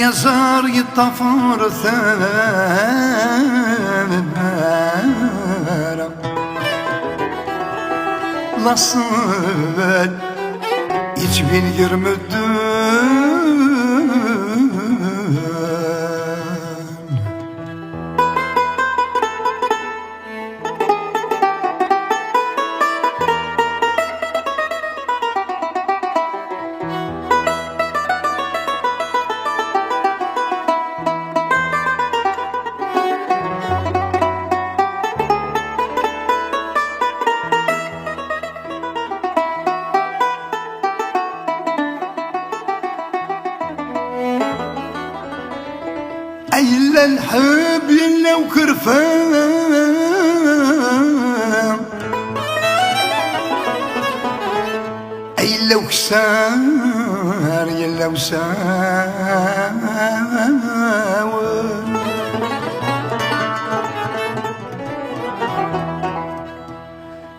يزار يطفر ثمارة لصال يجبين يرمدون إلا الحب يلا وكرفان إلا وكسار يلا وساوى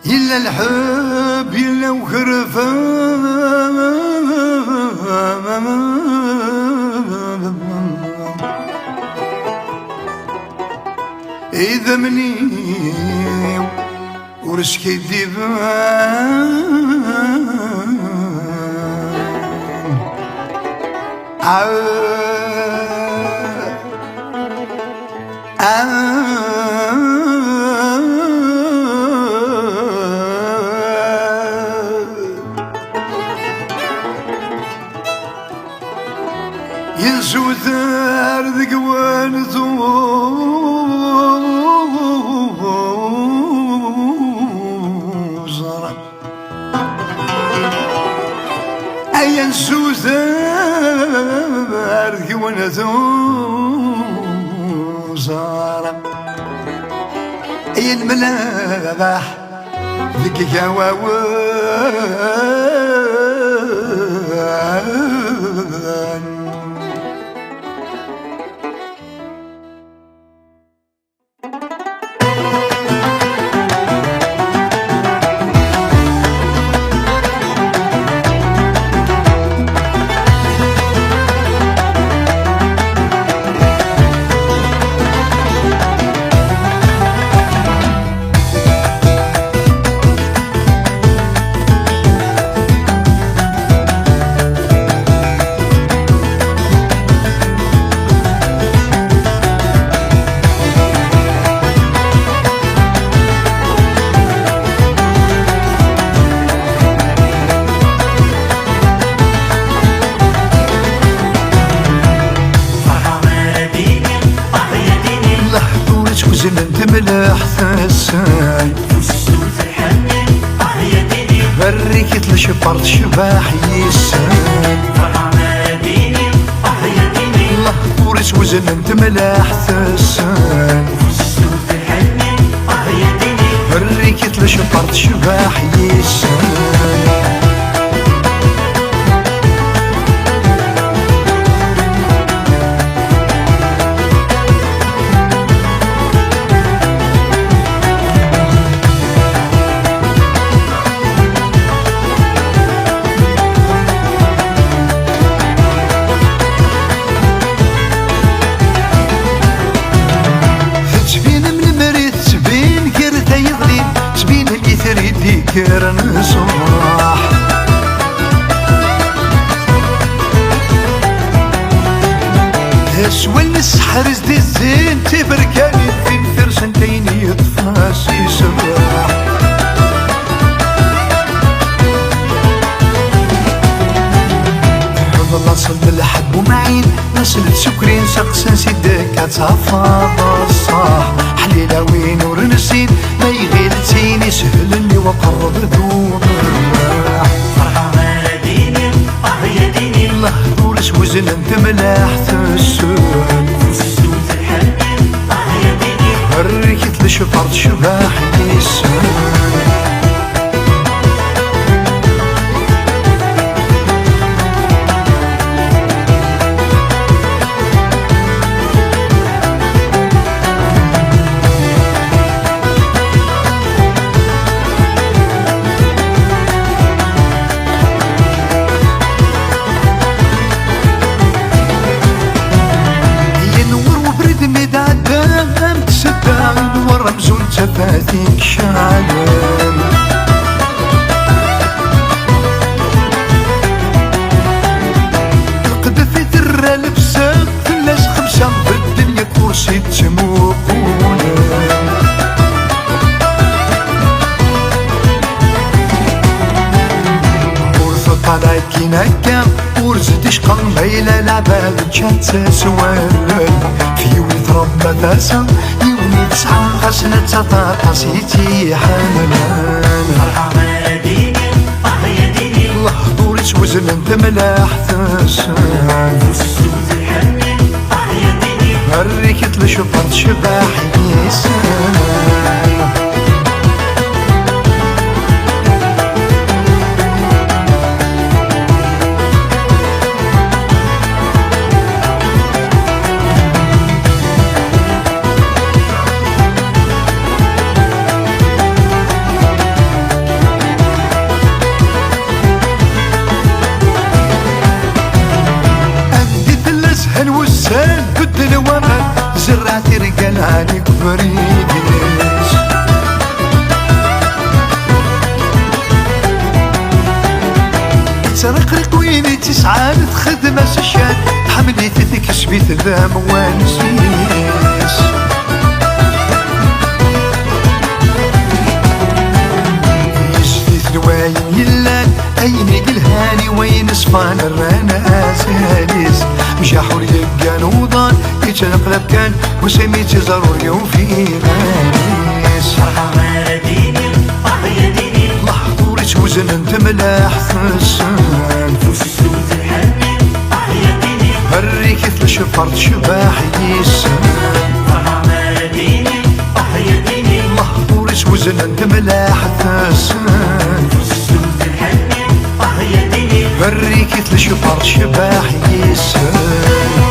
إلا الحب يلا وكرفان إذا مني ورشك الديبان ينسو ثار ذقوان ثوزر ينسو ثار ذقوان ثوزر الملاح ذك جواوان انت ملاح ثساي وسوس الحنين يا ديني بريكت لشبرت شباح يساي فرحنا ديني يا ديني الله ورس وزن انت ملاح ثساي وسوس الحنين يا ديني بريكت لشبرت شباح يساي كرن صباح اسوى المسحر زدي الزين تبركاني في فرسن تيني يطفاسي صباح حب الله صل الحب ومعين نسلت سكرين سقسن سيدك اتفاض الصاح حليلة وين ورنسين ما يغيلتيني سهلني وقرب ذوق الراح فرحة ديني يا ديني الله ورس وزن انت ملاح ثسون وسوس الحنين يا ديني بركت لشفرت شباح يسون فيك شعلان القدفي درة لبسة فلاش خمسة بالدنيا كرسي تموقونا طلع كينا كام ورزد شقا ميلا العباد كانت سوال في ولد ربا ثاسا يوني تسعة غسنة تطاطا سيتي حنان مرحبا ديني يا ديني الله دوري توزن انت ملاح ثاسان السوز الحنين يا ديني هريك تلشفرت شباح يسان الوسان بدل ورق زرعتي رجال عليك بريديش ترقرق ويني تسعى تخدم سشان حمليت تكسبي ذا موانسيش يجدي نواين يلان ايني قلهاني وين صفان الرانا اساليس مشاحور يبقى نوضان يتنقلب كان وسميتي ضروري وفي غانيس مرحبا ديني يا ديني محضوري توزن انت ملاح ثسان السوز الحنين يا ديني هريك تلشفرت شباح يسان مرحبا ديني يا ديني محضوري توزن انت ملاح ثسان السوز الحنين يا ديني هريك تلشفرت شباح يسان